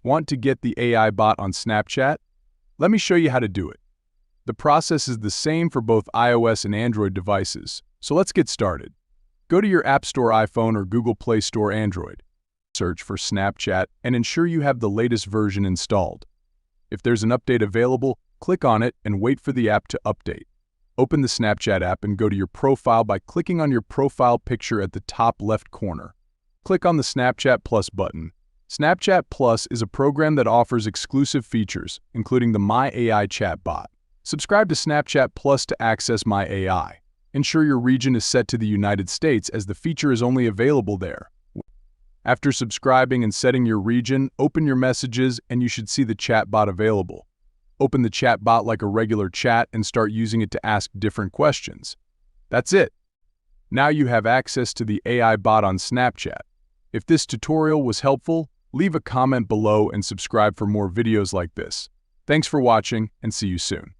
Want to get the AI bot on Snapchat? Let me show you how to do it. The process is the same for both iOS and Android devices, so let's get started. Go to your App Store iPhone or Google Play Store Android. Search for Snapchat and ensure you have the latest version installed. If there's an update available, click on it and wait for the app to update. Open the Snapchat app and go to your profile by clicking on your profile picture at the top left corner. Click on the Snapchat Plus button. Snapchat Plus is a program that offers exclusive features, including the My AI chatbot. Subscribe to Snapchat Plus to access My AI. Ensure your region is set to the United States as the feature is only available there. After subscribing and setting your region, open your messages and you should see the chatbot available. Open the chatbot like a regular chat and start using it to ask different questions. That's it. Now you have access to the AI bot on Snapchat. If this tutorial was helpful, leave a comment below and subscribe for more videos like this. Thanks for watching and see you soon.